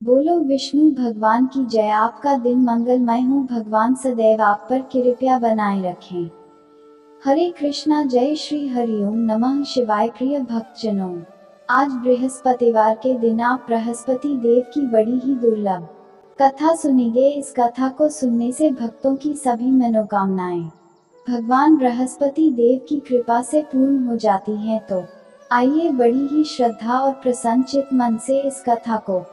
बोलो विष्णु भगवान की जय। आपका दिन मंगलमय हो। भगवान सदैव आप पर कृपया बनाए रखें। हरे कृष्णा। जय श्री हरिओम नमः शिवाय। प्रिय भक्तजनों, आज बृहस्पतिवार के दिन आप बृहस्पति देव की बड़ी ही दुर्लभ कथा सुनेंगे। इस कथा को सुनने से भक्तों की सभी मनोकामनाएं भगवान बृहस्पति देव की कृपा से पूर्ण हो जाती हैं। तो आइए बड़ी ही श्रद्धा और प्रसन्नचित मन से इस कथा को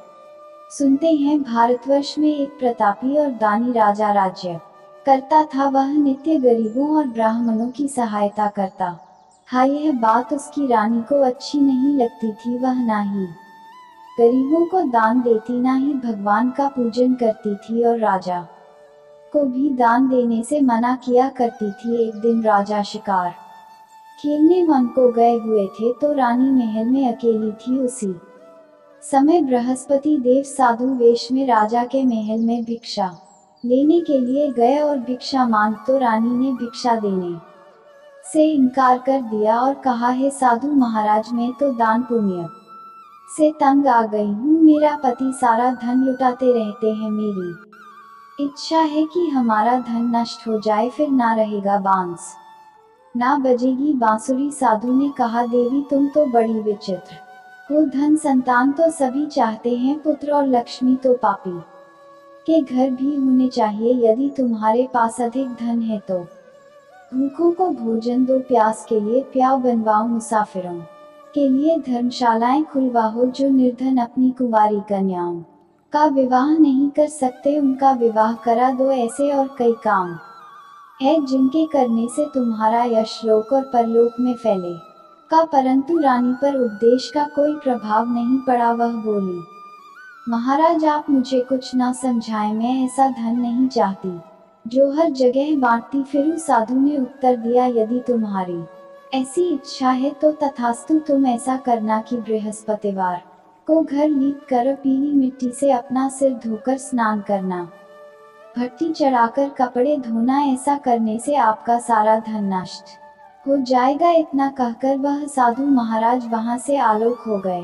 सुनते हैं। भारतवर्ष में एक प्रतापी और दानी राजा राज्य करता था। वह नित्य गरीबों और ब्राह्मणों की सहायता करता था। यह बात उसकी रानी को अच्छी नहीं लगती थी। वह ना ही गरीबों को दान देती, ना ही भगवान का पूजन करती थी और राजा को भी दान देने से मना किया करती थी। एक दिन राजा शिकार खेलने वन को गए हुए थे तो रानी महल में अकेली थी। उसी समय बृहस्पति देव साधु वेश में राजा के महल में भिक्षा लेने के लिए गए और भिक्षा मांग तो रानी ने भिक्षा देने से इनकार कर दिया और कहा, हे साधु महाराज, मैं तो दान पुण्य से तंग आ गई हूँ। मेरा पति सारा धन लुटाते रहते हैं। मेरी इच्छा है कि हमारा धन नष्ट हो जाए, फिर ना रहेगा बांस, ना बजेगी बांसुरी। साधु ने कहा, देवी तुम तो बड़ी विचित्र हो। धन संतान तो सभी चाहते हैं, पुत्र और लक्ष्मी तो पापी के घर भी होने चाहिए। यदि तुम्हारे पास अधिक धन है तो भूखों को भोजन दो, प्यास के लिए प्याऊ बनवाओ, मुसाफिरों के लिए धर्मशालाएं खुलवाओ। जो निर्धन अपनी कुंवारी कन्याओं का विवाह नहीं कर सकते, उनका विवाह करा दो। ऐसे और कई काम है जिनके करने से तुम्हारा यश लोक और परलोक में फैले का। परंतु रानी पर उपदेश का कोई प्रभाव नहीं पड़ा। वह बोली, महाराज आप मुझे न समझाएं, मैं ऐसा धन नहीं चाहती जो हर जगह बांटती फिरूं। साधु ने उत्तर दिया, यदि तुम्हारी ऐसी इच्छा है तो तथास्तु। तुम ऐसा करना कि बृहस्पतिवार को घर लीप कर पीली मिट्टी से अपना सिर धोकर स्नान करना, भट्टी चढ़ाकर कपड़े धोना। ऐसा करने से आपका सारा धन नष्ट हो जाएगा। इतना कहकर वह साधु महाराज वहां से आलोक हो गए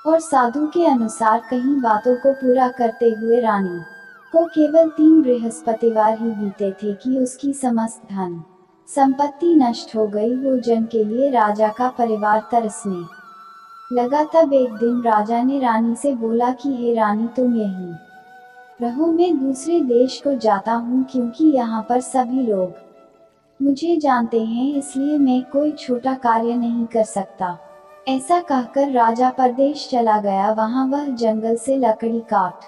और साधु के अनुसार कई बातों को पूरा करते हुए रानी को केवल 3 बृहस्पतिवार ही बीते थे कि उसकी समस्त धन संपत्ति नष्ट हो गई। भोजन के लिए राजा का परिवार तरसने लगा। तब एक दिन राजा ने रानी से बोला कि हे रानी, तुम यहीं रहो, मैं दूसरे देश को जाता हूँ, क्योंकि यहाँ पर सभी लोग मुझे जानते हैं, इसलिए मैं कोई छोटा कार्य नहीं कर सकता। ऐसा कहकर राजा परदेश चला गया। वहां वह जंगल से लकड़ी काट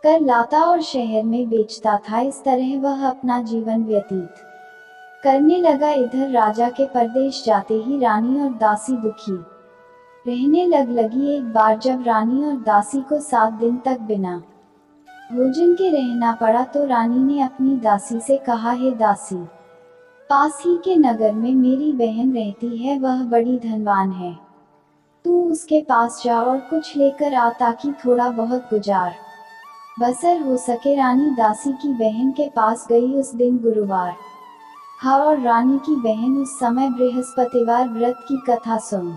कर लाता और शहर में बेचता था। इस तरह वह अपना जीवन व्यतीत करने लगा। इधर राजा के परदेश जाते ही रानी और दासी दुखी रहने लगी। एक बार जब रानी और दासी को 7 दिन तक बिना भोजन के रहना पड़ा तो रानी ने अपनी दासी से कहा, हे दासी, पास ही के नगर में मेरी बहन रहती है, वह बड़ी धनवान है। तू उसके पास जा और कुछ लेकर आ, ताकि थोड़ा बहुत गुजार बसर हो सके। रानी दासी की बहन के पास गई। उस दिन गुरुवार था और रानी की बहन उस समय बृहस्पतिवार व्रत की कथा सुन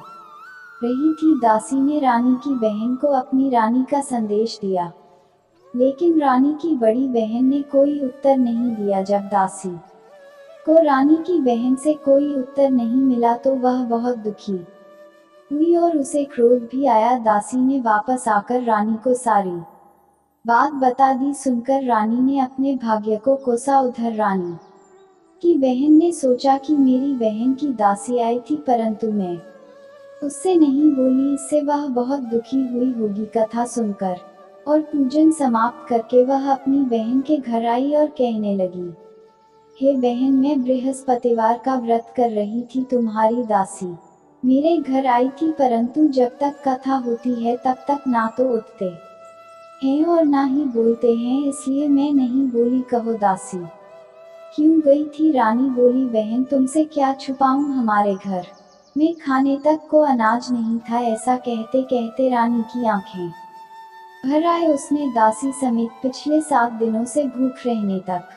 रही थी। दासी ने रानी की बहन को अपनी रानी का संदेश दिया, लेकिन रानी की बड़ी बहन ने कोई उत्तर नहीं दिया। जब दासी को रानी की बहन से कोई उत्तर नहीं मिला तो वह बहुत दुखी हुई और उसे क्रोध भी आया। दासी ने वापस आकर रानी को सारी बात बता दी। सुनकर रानी ने अपने भाग्य को कोसा। उधर रानी की बहन ने सोचा कि मेरी बहन की दासी आई थी, परंतु मैं उससे नहीं बोली, इससे वह बहुत दुखी हुई होगी। कथा सुनकर और पूजन समाप्त करके वह अपनी बहन के घर आई और कहने लगी, हे बहन, मैं बृहस्पतिवार का व्रत कर रही थी। तुम्हारी दासी मेरे घर आई थी, परंतु जब तक कथा होती है तब तक ना तो उठते हैं और ना ही बोलते हैं, इसलिए मैं नहीं बोली। कहो दासी क्यों गई थी? रानी बोली, बहन तुमसे क्या छुपाऊं, हमारे घर में खाने तक को अनाज नहीं था। ऐसा कहते कहते रानी की आंखें भर आए। उसने दासी समेत पिछले 7 दिनों से भूख रहने तक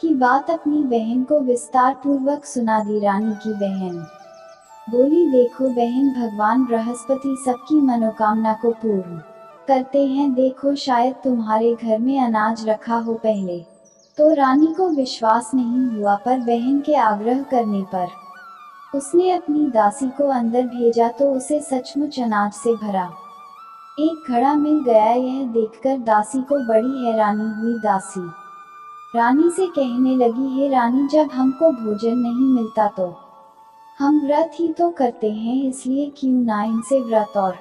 की बात अपनी बहन को विस्तार पूर्वक सुना दी। रानी की बहन बोली, देखो बहन, भगवान बृहस्पति सबकी मनोकामना को पूर्ण करते हैं, देखो शायद तुम्हारे घर में अनाज रखा हो पहले। तो रानी को विश्वास नहीं हुआ, पर बहन के आग्रह करने पर उसने अपनी दासी को अंदर भेजा तो उसे सचमुच अनाज से भरा एक घड़ा मिल गया। यह देखकर दासी को बड़ी हैरानी हुई। दासी रानी से कहने लगी, हे रानी, जब हमको भोजन नहीं मिलता तो हम व्रत ही तो करते हैं, इसलिए क्यों ना इनसे व्रत और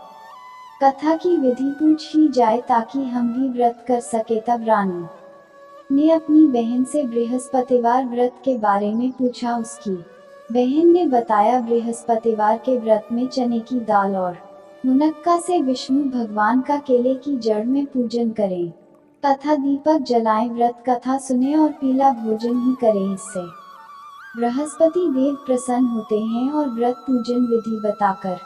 कथा की विधि पूछ ली जाए ताकि हम भी व्रत कर सके। तब रानी ने अपनी बहन से बृहस्पतिवार व्रत के बारे में पूछा। उसकी बहन ने बताया, बृहस्पतिवार के व्रत में चने की दाल और मुनक्का से विष्णु भगवान का केले की जड़ में पूजन करें तथा दीपक जलाएं, व्रत कथा सुने और पीला भोजन ही करें। इससे बृहस्पति देव प्रसन्न होते हैं। और व्रत पूजन विधि बताकर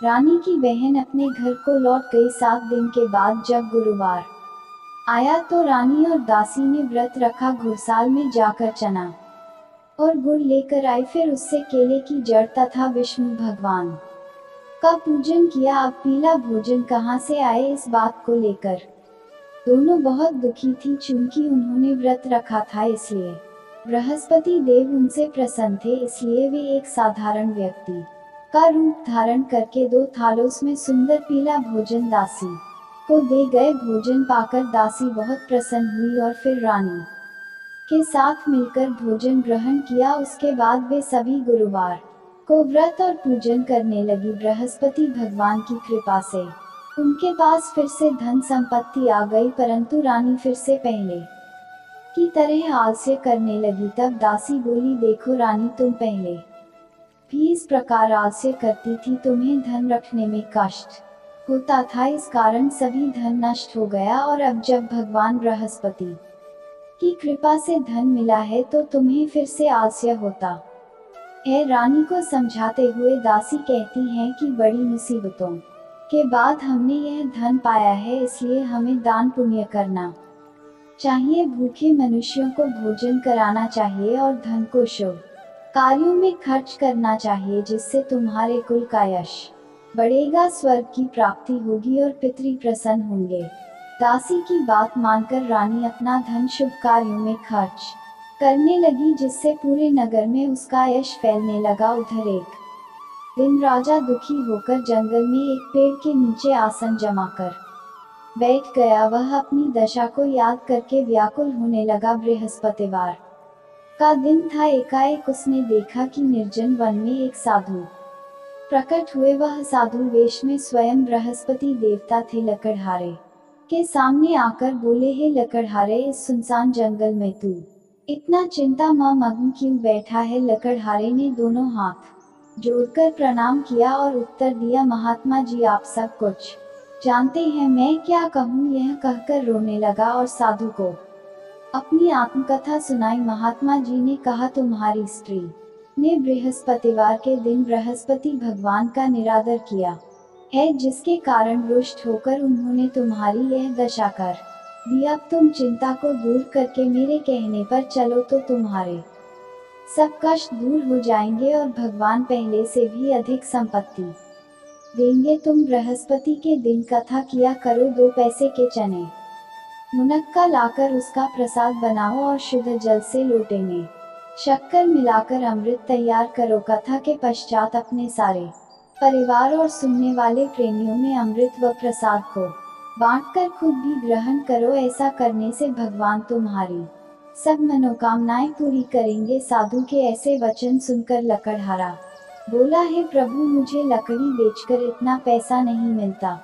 रानी की बहन अपने घर को लौट गई। 7 दिन के बाद जब गुरुवार आया तो रानी और दासी ने व्रत रखा, घुड़साल में जाकर चना और गुड़ लेकर आई, फिर उससे केले की जड़ तथा विष्णु भगवान का पूजन किया। अब पीला भोजन कहाँ से आए, इस बात को लेकर दोनों बहुत दुखी थी, चूंकि उन्होंने व्रत रखा था, इसलिए बृहस्पति देव उनसे प्रसन्न थे। इसलिए वे एक साधारण व्यक्ति का रूप धारण करके 2 थालों में सुंदर पीला भोजन दासी को दे गए। भोजन पाकर दासी बहुत प्रसन्न हुई और फिर रानी के साथ मिलकर भोजन ग्रहण किया। उसके बाद वे सभी गुरुवार को व्रत और पूजन करने लगी। बृहस्पति भगवान की कृपा से उनके पास फिर से धन संपत्ति आ गई, परंतु रानी फिर से पहले की तरह आलस्य करने लगी। तब दासी बोली, देखो रानी, तुम पहले भी इस प्रकार आलस्य करती थी, तुम्हें धन रखने में कष्ट होता था, इस कारण सभी धन नष्ट हो गया, और अब जब भगवान बृहस्पति की कृपा से धन मिला है तो तुम्हें फिर से आलस्य होता है। रानी को समझाते हुए दासी कहती हैं कि बड़ी मुसीबतों के बाद हमने यह धन पाया है, इसलिए हमें दान पुण्य करना चाहिए, भूखे मनुष्यों को भोजन कराना चाहिए और धन को शुभ कार्यों में खर्च करना चाहिए, जिससे तुम्हारे कुल का यश बढ़ेगा, स्वर्ग की प्राप्ति होगी और पितृ प्रसन्न होंगे। दासी की बात मानकर रानी अपना धन शुभ कार्यों में खर्च करने लगी, जिससे पूरे नगर में उसका यश फैलने लगा। उधर एक दिन राजा दुखी होकर जंगल में एक पेड़ के नीचे आसन जमाकर बैठ गया। वह अपनी दशा को याद करके व्याकुल होने लगा। बृहस्पतिवार का दिन था। एकाएक उसने देखा कि निर्जन वन में एक साधु प्रकट हुए। वह साधु वेश में स्वयं बृहस्पति देवता थे। लकड़हारे के सामने आकर बोले, हे लकड़हारे, इस सुनसान जंगल में तू इतना चिंता में मग्न क्यों बैठा है। लकड़हारे ने दोनों हाथ जोड़कर प्रणाम किया और उत्तर दिया, महात्मा जी, आप सब कुछ जानते हैं, मैं क्या कहूँ। यह कहकर रोने लगा और साधु को अपनी आत्मकथा सुनाई। महात्मा जी ने कहा, तुम्हारी स्त्री ने बृहस्पतिवार के दिन बृहस्पति भगवान का निरादर किया है, जिसके कारण रुष्ट होकर उन्होंने तुम्हारी यह दशा कर दी। अब तुम चिंता को दूर करके मेरे कहने पर चलो तो तुम्हारे सब कष्ट दूर हो जाएंगे और भगवान पहले से भी अधिक संपत्ति देंगे। तुम बृहस्पति के दिन कथा किया करो, 2 पैसे के चने मुनक्का लाकर उसका प्रसाद बनाओ और शुद्ध जल से लोटे में शक्कर मिलाकर अमृत तैयार करो। कथा के पश्चात अपने सारे परिवार और सुनने वाले प्रेमियों में अमृत व प्रसाद को बांटकर खुद भी ग्रहण करो। ऐसा करने से भगवान तुम्हारी सब मनोकामनाएं पूरी करेंगे। साधु के ऐसे वचन सुनकर लकड़हारा बोला, हे प्रभु, मुझे लकड़ी बेचकर इतना पैसा नहीं मिलता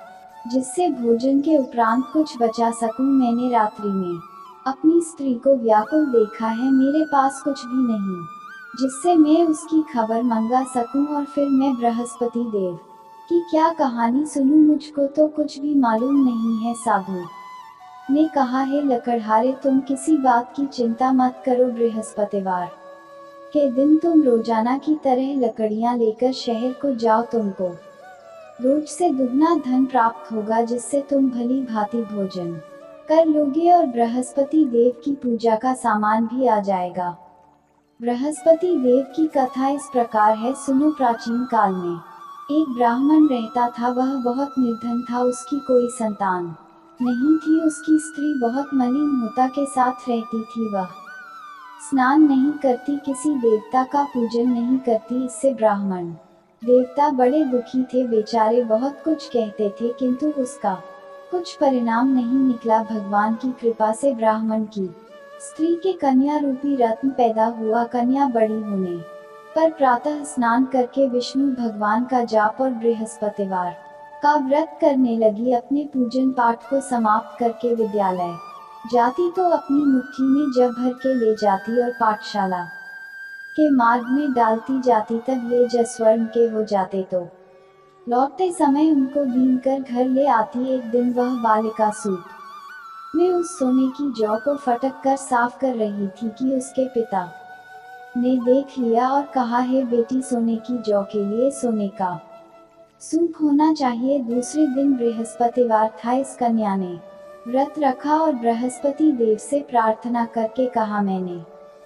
जिससे भोजन के उपरांत कुछ बचा सकूं। मैंने रात्रि में अपनी स्त्री को व्याकुल देखा है, मेरे पास कुछ भी नहीं जिससे मैं उसकी खबर मंगा सकूं, और फिर मैं बृहस्पति देव की क्या कहानी सुनूं, मुझको तो कुछ भी मालूम नहीं है। साधु ने कहा, हे लकड़हारे, तुम किसी बात की चिंता मत करो। बृहस्पतिवार के दिन तुम रोजाना की तरह लकड़ियां लेकर शहर को जाओ, तुमको रोज से दुगना धन प्राप्त होगा, जिससे तुम भली भांति भोजन कर लोगे और बृहस्पति देव की पूजा का सामान भी आ जाएगा। बृहस्पति देव की कथा इस प्रकार है, सुनो। प्राचीन काल में एक ब्राह्मण रहता था, वह बहुत निर्धन था, उसकी कोई संतान नहीं थी। उसकी स्त्री बहुत मलिनता के साथ रहती थी। वह स्नान नहीं करती, किसी देवता का पूजन नहीं करती। इससे ब्राह्मण देवता बड़े दुखी थे। बेचारे बहुत कुछ कहते थे किंतु उसका कुछ परिणाम नहीं निकला। भगवान की कृपा से ब्राह्मण की स्त्री के कन्या रूपी रत्न पैदा हुआ। कन्या बड़ी होने पर प्रातः स्नान करके विष्णु भगवान का जाप और बृहस्पतिवार का व्रत करने लगी। अपने पूजन पाठ को समाप्त करके विद्यालय जाती तो अपनी मुट्ठी में जब भर के ले जाती और पाठशाला के मार्ग में डालती जाती। तब ये जल स्वर्ण के हो जाते तो लौटते समय उनको बीन कर घर ले आती। एक दिन वह बालिका सूप में उस सोने की जौ को फटक कर साफ कर रही थी कि उसके पिता ने देख लिया और कहा, हे बेटी, सोने की जौ के लिए सोने का सूप होना चाहिए। दूसरे दिन बृहस्पतिवार था। इस कन्या ने व्रत रखा और बृहस्पति देव से प्रार्थना करके कहा, मैंने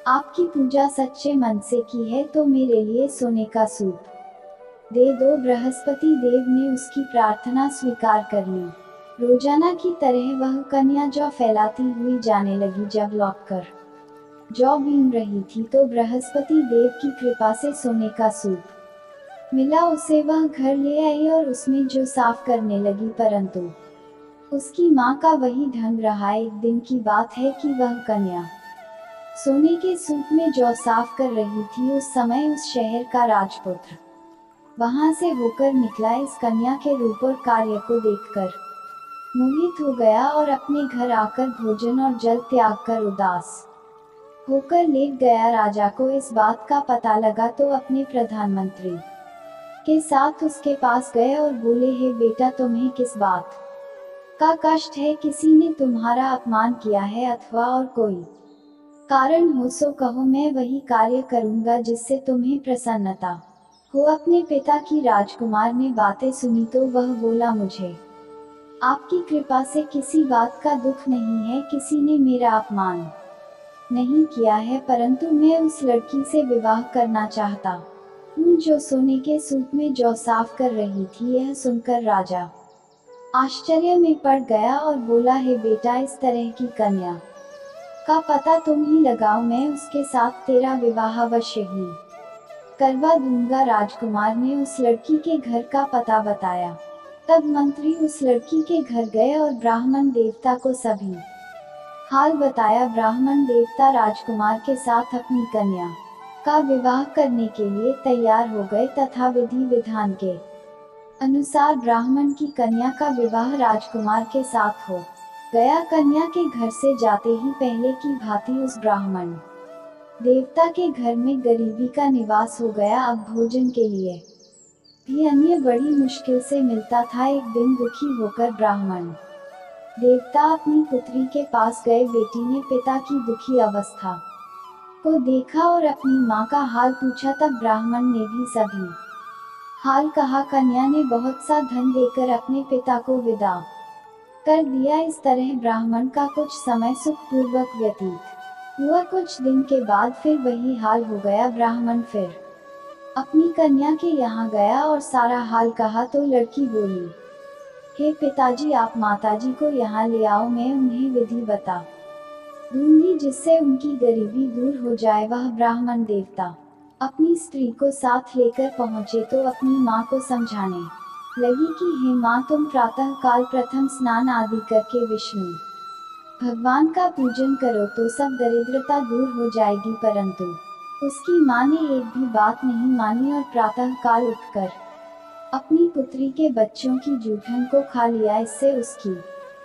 आपकी पूजा सच्चे मन से की है तो मेरे लिए सोने का सूप दे दो। बृहस्पति देव ने उसकी प्रार्थना स्वीकार कर ली। रोजाना की तरह वह कन्या जौ फैलाती हुई जाने लगी। जब लौटकर जौ बीन रही थी तो बृहस्पति देव की कृपा से सोने का सूप मिला। उसे वह घर ले आई और उसमें जौ साफ करने लगी, परंतु उसकी माँ का वही ढंग रहा। एक दिन की बात है कि वह कन्या सोने के सूप में जौ साफ कर रही थी। उस समय उस शहर का राजपुत्र वहां से होकर निकला। इस कन्या के रूप और कार्य को देखकर मोहित हो गया और अपने घर आकर भोजन और जल त्याग कर उदास होकर लेट गया। राजा को इस बात का पता लगा तो अपने प्रधानमंत्री के साथ उसके पास गए और बोले, हे बेटा, तुम्हें किस बात का कष्ट है? किसी ने तुम्हारा अपमान किया है अथवा और कोई कारण हो सो कहो, मैं वही कार्य करूंगा जिससे तुम्हें प्रसन्नता हो। अपने पिता की राजकुमार ने बातें सुनी तो वह बोला, मुझे आपकी कृपा से किसी बात का दुख नहीं है। किसी ने मेरा अपमान नहीं किया है, परंतु मैं उस लड़की से विवाह करना चाहता हूँ जो सोने के सूप में जौ साफ कर रही थी। यह सुनकर राजा आश्चर्य में पड़ गया और बोला, हे बेटा, इस तरह की कन्या का पता तुम ही लगाओ, मैं उसके साथ तेरा विवाह अवश्य ही करवा दूंगा। राजकुमार ने उस लड़की के घर का पता बताया। तब मंत्री उस लड़की के घर गए और ब्राह्मण देवता को सभी हाल बताया। ब्राह्मण देवता राजकुमार के साथ अपनी कन्या का विवाह करने के लिए तैयार हो गए तथा विधि विधान के अनुसार ब्राह्मण की कन्या का विवाह राजकुमार के साथ हो गया। कन्या के घर से जाते ही पहले की भांति उस ब्राह्मण देवता के घर में गरीबी का निवास हो गया। अब भोजन के लिए भी अन्य बड़ी मुश्किल से मिलता था। एक दिन दुखी होकर ब्राह्मण देवता अपनी पुत्री के पास गए। बेटी ने पिता की दुखी अवस्था को देखा और अपनी माँ का हाल पूछा। तब ब्राह्मण ने भी सभी हाल कहा। कन्या ने बहुत सा धन देकर अपने पिता को विदा कर दिया। इस तरह ब्राह्मण का कुछ समय सुखपूर्वक व्यतीत हुआ। कुछ दिन के बाद फिर वही हाल हो गया। ब्राह्मण फिर अपनी कन्या के यहाँ गया और सारा हाल कहा तो लड़की बोली, हे पिताजी, आप माताजी को यहाँ ले आओ, मैं उन्हें विधि बता दूंगी जिससे उनकी गरीबी दूर हो जाए। वह ब्राह्मण देवता अपनी स्त्री को साथ लेकर पहुँचे तो अपनी माँ को समझाने लगी कि हे माँ, तुम प्रातः काल प्रथम स्नान आदि करके विष्णु भगवान का पूजन करो तो सब दरिद्रता दूर हो जाएगी। परंतु उसकी माँ ने एक भी बात नहीं मानी और प्रातः काल उठकर अपनी पुत्री के बच्चों की जूठन को खा लिया। इससे उसकी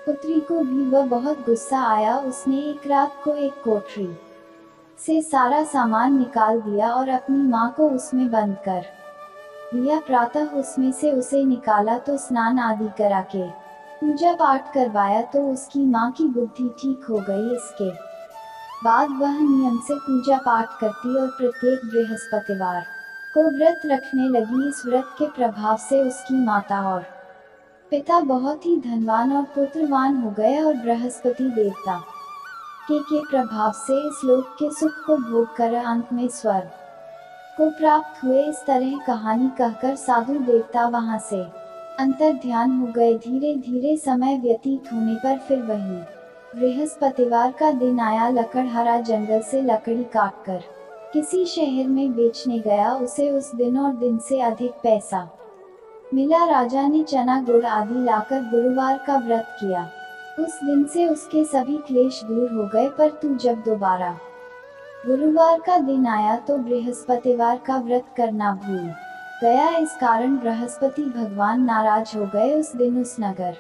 पुत्री को भी वह बहुत गुस्सा आया। उसने एक रात को एक कोठरी से सारा सामान निकाल दिया और अपनी माँ को उसमें बंद कर दिया। प्रातः उसमें से उसे निकाला तो स्नान आदि करा के पूजा पाठ करवाया तो उसकी माँ की बुद्धि ठीक हो गई। इसके बाद वह नियम से पूजा पाठ करती और प्रत्येक बृहस्पतिवार को व्रत रखने लगी। इस व्रत के प्रभाव से उसकी माता और पिता बहुत ही धनवान और पुत्रवान हो गए और बृहस्पति देवता के प्रभाव से इस लोक के सुख को भोग कर अंत में स्वर्ग को प्राप्त हुए। इस तरह कहानी कहकर साधु देवता वहां से अंतर्ध्यान हो गए। धीरे धीरे समय व्यतीत होने पर फिर वही बृहस्पतिवार का दिन आया। लकड़हारा जंगल से लकड़ी काटकर किसी शहर में बेचने गया। उसे उस दिन और दिन से अधिक पैसा मिला। राजा ने चना गुड़ आदि लाकर गुरुवार का व्रत किया। उस दिन से उसके सभी क्लेश दूर हो गए। पर तू जब दोबारा गुरुवार का दिन आया तो बृहस्पतिवार का व्रत करना भूल गया। इस कारण बृहस्पति भगवान नाराज हो गए। उस दिन उस नगर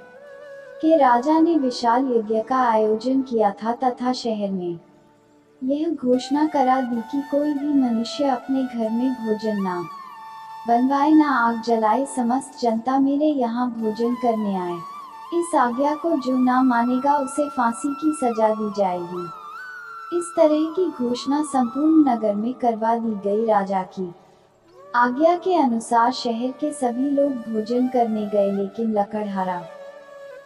के राजा ने विशाल यज्ञ का आयोजन किया था तथा शहर में यह घोषणा करा दी कि कोई भी मनुष्य अपने घर में भोजन ना बनवाए, ना आग जलाए। समस्त जनता मेरे यहाँ भोजन करने आए। इस आज्ञा को जो ना मानेगा उसे फांसी की सजा दी जाएगी। इस तरह की घोषणा संपूर्ण नगर में करवा दी गई। राजा की आज्ञा के अनुसार शहर के सभी लोग भोजन करने गए, लेकिन लकड़हारा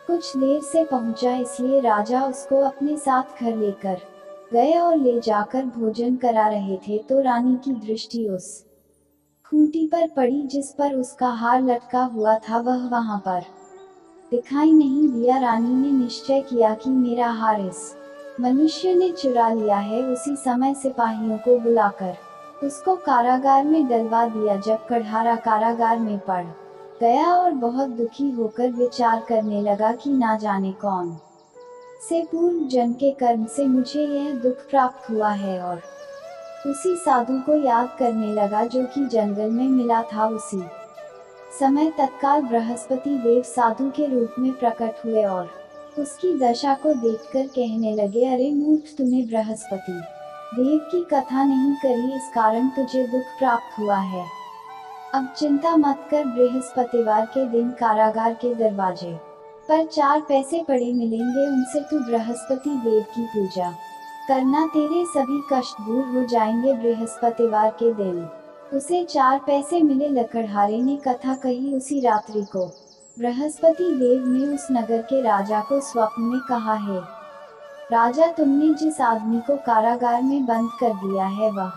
कुछ देर से पहुंचा, इसलिए राजा उसको अपने साथ घर लेकर गए और ले जाकर भोजन करा रहे थे तो रानी की दृष्टि उस खूंटी पर पड़ी जिस पर उसका हार लटका हुआ था। वह वहां पर दिखाई नहीं दिया। रानी ने निश्चय किया कि मेरा हार इस मनुष्य ने चुरा लिया है। उसी समय सिपाहियों को बुलाकर उसको कारागार में डलवा दिया। जब कड़हारा कारागार में पड़ गया और बहुत दुखी होकर विचार करने लगा कि ना जाने कौन से पूर्व जन्म के कर्म से मुझे यह दुख प्राप्त हुआ है, और उसी साधु को याद करने लगा जो कि जंगल में मिला था। उसी समय तत्काल बृहस्पति देव साधु के रूप में प्रकट हुए और उसकी दशा को देखकर कहने लगे, अरे मूर्ख, तूने बृहस्पति देव की कथा नहीं करी, इस कारण तुझे दुख प्राप्त हुआ है। अब चिंता मत कर। बृहस्पतिवार के दिन कारागार के दरवाजे पर 4 पैसे पड़े मिलेंगे। उनसे तू बृहस्पति देव की पूजा करना, तेरे सभी कष्ट दूर हो जाएंगे। बृहस्पतिवार के दिन उसे 4 पैसे मिले। लकड़हारे ने कथा कही। उसी रात्रि को बृहस्पति देव ने उस नगर के राजा को स्वप्न में कहा, है राजा, तुमने जिस आदमी को कारागार में बंद कर दिया है वह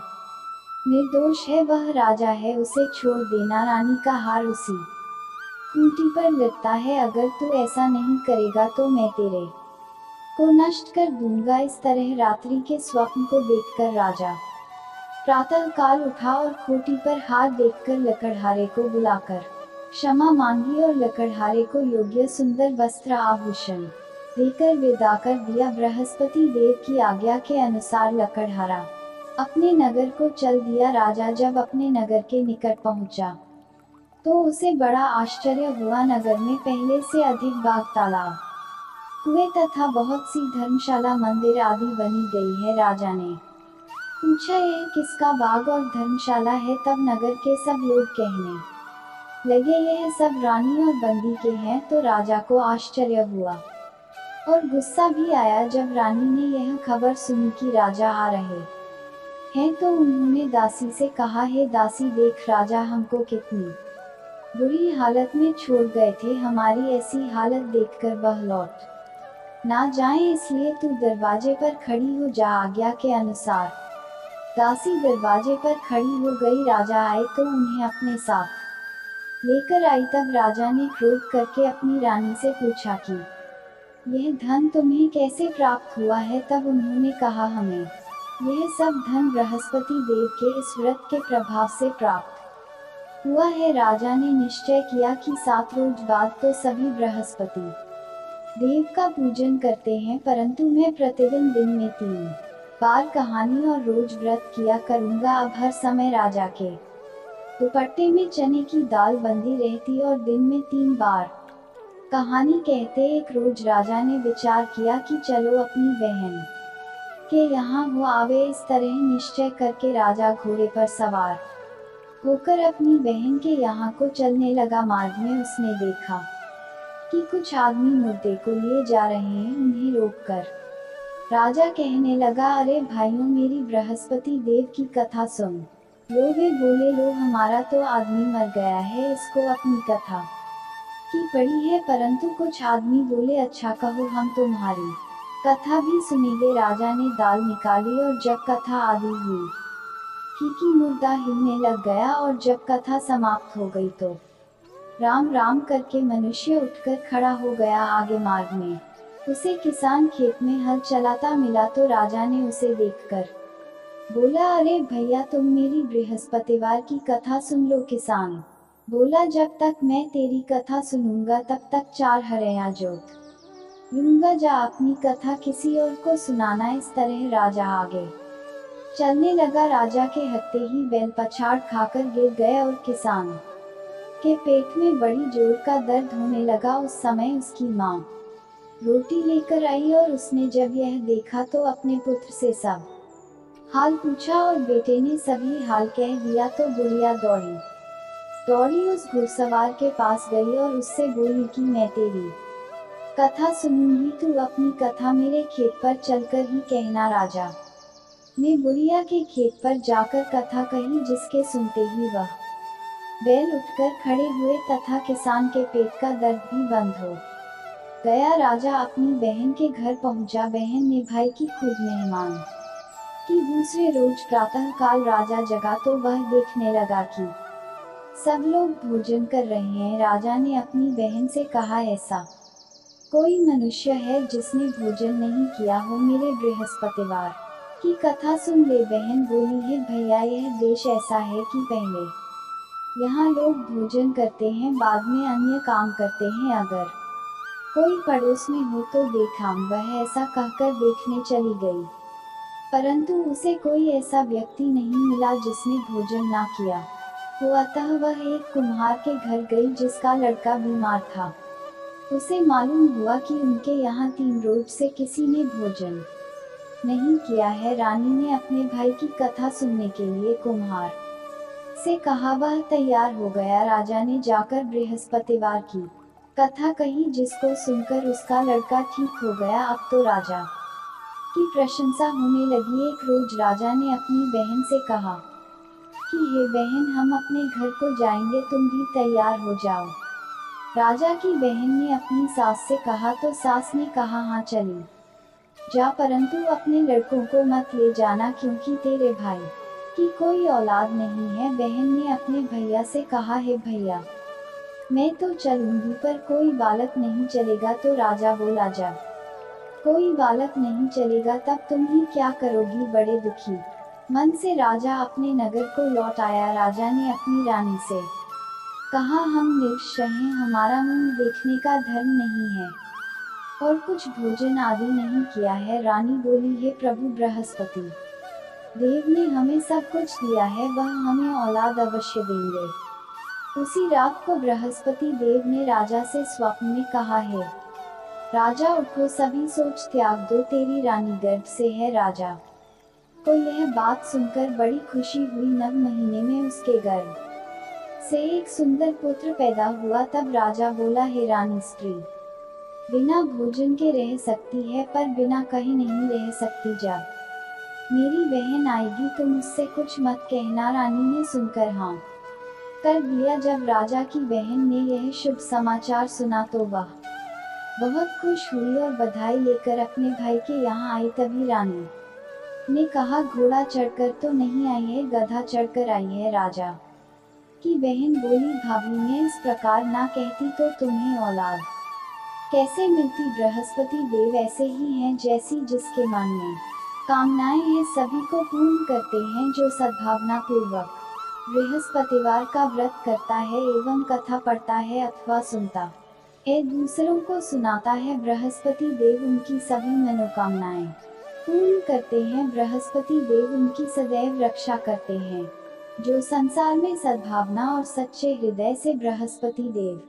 निर्दोष है, वह राजा है, उसे छोड़ देना। रानी का हार उसी खूंटी पर लटका है। अगर तू ऐसा नहीं करेगा तो मैं तेरे को नष्ट कर दूंगा। इस तरह रात्रि के स्वप्न को देखकर राजा प्रातः काल उठा और खूंटी पर हार देखकर लकड़हारे को बुलाकर क्षमा मांगी और लकड़हारे को योग्य सुंदर वस्त्र आभूषण देकर विदा कर दिया। बृहस्पति देव की आज्ञा के अनुसार लकड़हारा अपने नगर को चल दिया। राजा जब अपने नगर के निकट पहुंचा तो उसे बड़ा आश्चर्य हुआ। नगर में पहले से अधिक बाग, तालाब, कुएं तथा बहुत सी धर्मशाला, मंदिर आदि बनी गई है। राजा ने पूछा, यह किसका बाग और धर्मशाला है? तब नगर के सब लोग कहने लगे, यह सब रानी और बंदी के हैं। तो राजा को आश्चर्य हुआ और गुस्सा भी आया जब रानी ने यह खबर सुनी कि राजा आ रहे हैं। तो उन्होंने दासी से कहा, है दासी, देख राजा हमको कितनी बुरी हालत में छोड़ गए थे। हमारी ऐसी हालत देखकर वह लौट ना जाएं, इसलिए तू दरवाजे पर खड़ी हो जा। आज्ञा के अनुसार दासी दरवाजे पर खड़ी हो गई। राजा आए तो उन्हें अपने साथ लेकर आई। तब राजा ने क्रोध करके अपनी रानी से पूछा कि यह धन तुम्हें कैसे प्राप्त हुआ है? तब उन्होंने कहा, हमें यह सब धन बृहस्पति देव के इस व्रत के प्रभाव से प्राप्त हुआ है। राजा ने निश्चय किया कि 7 रोज बाद तो सभी बृहस्पति देव का पूजन करते हैं, परंतु मैं प्रतिदिन दिन में 3 बार कहानी और रोज व्रत किया करूंगा। अब हर समय राजा के दुपट्टे में चने की दाल बंधी रहती और दिन में 3 बार कहानी कहते। एक रोज राजा ने विचार किया कि चलो अपनी बहन के यहाँ हो आवे। इस तरह निश्चय करके राजा घोड़े पर सवार होकर अपनी बहन के यहाँ को चलने लगा। मार्ग में उसने देखा कि कुछ आदमी मुर्दे को लिए जा रहे हैं। उन्हें रोककर राजा कहने लगा, अरे भाइयों, मेरी बृहस्पति देव की कथा सुन लो। वे बोले, लो, हमारा तो आदमी मर गया है, इसको अपनी कथा की पड़ी है। परंतु कुछ आदमी बोले, अच्छा कहो, हम तुम्हारी कथा भी सुनेंगे। राजा ने दाल निकाली और जब कथा आदि हुई कि मुर्दा हिलने लग गया और जब कथा समाप्त हो गई तो राम राम करके मनुष्य उठकर खड़ा हो गया आगे मार्ग में। उसे किसान खेत में हल चलाता मिला तो राजा ने उसे देखकर बोला, अरे भैया तुम मेरी बृहस्पतिवार की कथा सुन लो। किसान बोला, जब तक मैं तेरी कथा सुनूंगा तब तक 4 हरया जोत लूंगा, जा अपनी कथा किसी और को सुनाना। इस तरह राजा आगे चलने लगा। राजा के हटते ही बैल पछाड़ खाकर गिर गए और किसान के पेट में बड़ी जोर का दर्द होने लगा। उस समय उसकी माँ रोटी लेकर आई और उसने जब यह देखा तो अपने पुत्र से सब हाल पूछा और बेटे ने सभी हाल कह दिया तो बुढ़िया दौड़ी दौड़ी उस घुड़सवार के पास गई और उससे बोली कि मैं तेरी कथा सुनूंगी, तू अपनी कथा मेरे खेत पर चलकर ही कहना। राजा ने बुढ़िया के खेत पर जाकर कथा कही, जिसके सुनते ही वह बैल उठकर खड़े हुए तथा किसान के पेट का दर्द भी बंद हो गया। राजा अपनी बहन के घर पहुंचा। बहन ने भाई की खूब मेहमान की। दूसरे रोज प्रातः काल राजा जगा तो वह देखने लगा कि सब लोग भोजन कर रहे हैं। राजा ने अपनी बहन से कहा, ऐसा कोई मनुष्य है जिसने भोजन नहीं किया हो, मेरे बृहस्पतिवार की कथा सुन ले। बहन बोली, है भैया, यह देश ऐसा है कि पहले यहाँ लोग भोजन करते हैं, बाद में अन्य काम करते हैं। अगर कोई पड़ोस में हो तो देखा। वह ऐसा कहकर देखने चली गई, परंतु उसे कोई ऐसा व्यक्ति नहीं मिला जिसने भोजन ना किया हो। अतः वह एक कुम्हार के घर गई जिसका लड़का बीमार था। उसे मालूम हुआ कि उनके यहाँ 3 रोज से किसी ने भोजन नहीं किया है। रानी ने अपने भाई की कथा सुनने के लिए कुम्हार से कहा। वह तैयार हो गया। राजा ने जाकर बृहस्पतिवार की कथा कही, जिसको सुनकर उसका लड़का ठीक हो गया। अब तो राजा की प्रशंसा होने लगी। एक रोज राजा ने अपनी बहन से कहा कि हे बहन, हम अपने घर को जाएंगे, तुम भी तैयार हो जाओ। राजा की बहन ने अपनी सास से कहा तो सास ने कहा, हाँ चली जा, परंतु अपने लड़कों को मत ले जाना, क्योंकि तेरे भाई की कोई औलाद नहीं है। बहन ने अपने भैया से कहा, है भैया, मैं तो चलूंगी, पर कोई बालक नहीं चलेगा। तो राजा बोला, जा, कोई बालक नहीं चलेगा तब तुम ही क्या करोगी। बड़े दुखी मन से राजा अपने नगर को लौट आया। राजा ने अपनी रानी से कहा, हम निर्वंश हैं, हमारा मुंह देखने का धर्म नहीं है और कुछ भोजन आदि नहीं किया है। रानी बोली, हे प्रभु बृहस्पति देव ने हमें सब कुछ दिया है, वह हमें औलाद अवश्य देंगे। उसी रात को बृहस्पति देव ने राजा से स्वप्न में कहा, है राजा, उठो, सभी सोच त्याग दो, तेरी रानी गर्भ से है। राजा को यह बात सुनकर बड़ी खुशी हुई। 9 महीने में उसके गर्भ से एक सुंदर पुत्र पैदा हुआ। तब राजा बोला, हे रानी, स्त्री बिना भोजन के रह सकती है, पर बिना कहे नहीं रह सकती। जा, मेरी बहन आएगी, तुम उससे कुछ मत कहना। रानी ने सुनकर हाँ कर दिया। जब राजा की बहन ने यह शुभ समाचार सुना तो वह बहुत खुश हुई और बधाई लेकर अपने भाई के यहाँ आई। तभी रानी ने कहा, घोड़ा चढ़कर तो नहीं आई है, गधा चढ़कर आई है। राजा की बहन बोली, भाभी, मैं इस प्रकार ना कहती तो तुम्हें औलाद कैसे मिलती। बृहस्पति देव ऐसे ही हैं, जैसी जिसके मन में कामनाएं हैं सभी को पूर्ण करते हैं। जो सद्भावना पूर्वक बृहस्पतिवार का व्रत करता है एवं कथा पढ़ता है अथवा सुनता है, दूसरों को सुनाता है, बृहस्पति देव उनकी सभी मनोकामनाएं पूर्ण करते हैं। बृहस्पति देव उनकी सदैव रक्षा करते हैं। जो संसार में सद्भावना और सच्चे हृदय से बृहस्पति देव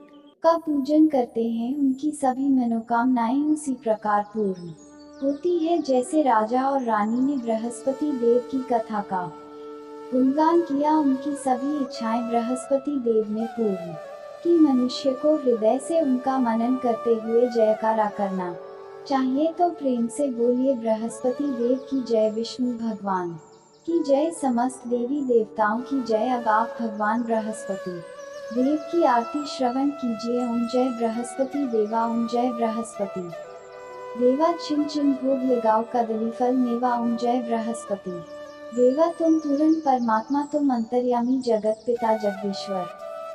का पूजन करते हैं, उनकी सभी मनोकामनाएं उसी प्रकार पूर्ण होती है जैसे राजा और रानी ने बृहस्पति देव की कथा का गुणगान किया। उनकी सभी इच्छाएं बृहस्पति देव ने पूर्ण की। मनुष्य को हृदय से उनका मनन करते हुए जयकारा करना चाहिए। तो प्रेम से बोलिए, बृहस्पति देव की जय, विष्णु भगवान की जय, समस्त देवी देवताओं की जय। अब आप भगवान बृहस्पति देव की आरती श्रवण कीजिए। ओम जय बृहस्पति देवा, ओम जय बृहस्पति देवा, छिन छिन भोग लगाओ, कदली फल मेवा। ओम जय बृहस्पति देवा, तुम तुरंत परमात्मा, तुम अंतर्यामी, जगत पिता जगदीश्वर।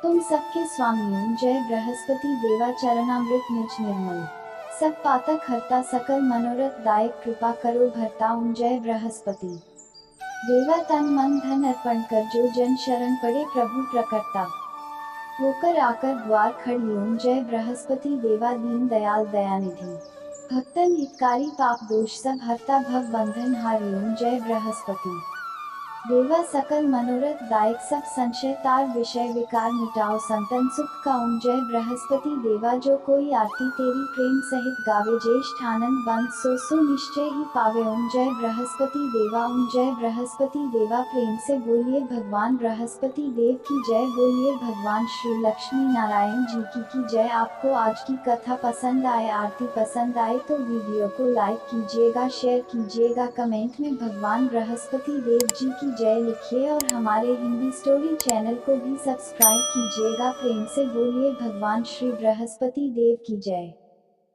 तुम सबके स्वामी ओम जय बृहस्पति देवा चरणामृत निज निर्मल सब पातक हरता सकल मनोरथ दायक कृपा करो भरता ओम जय बृहस्पति देवा तन मन धन अर्पण कर जो जन शरण पड़े प्रभु प्रकटता होकर आकर द्वार खड़ी ओम जय बृहस्पति देवा दीन दयाल दयानिधि भक्तन हितकारी पाप दोष सब हरता भव बंधन हारी ओम जय बृहस्पति देवा सकल मनोरथ दायक सब संशय तार विषय विकार मिटाओ संतन सुख का ओम जय बृहस्पति देवा जो कोई आरती तेरी प्रेम सहित गावे ज्येष्ठ आनंद बंद सो निश्चय ही पावे ओम जय बृहस्पति देवा ओम जय बृहस्पति देवा प्रेम से बोलिए भगवान बृहस्पति देव की जय बोलिए भगवान श्री लक्ष्मी नारायण जी की जय। आपको आज की कथा पसंद आए आरती पसंद आए तो वीडियो को लाइक कीजिएगा शेयर कीजिएगा कमेंट में भगवान बृहस्पति देव जी की जय लिखिए और हमारे हिंदी स्टोरी चैनल को भी सब्सक्राइब कीजिएगा। प्रेम से बोलिए भगवान श्री बृहस्पति देव की जय।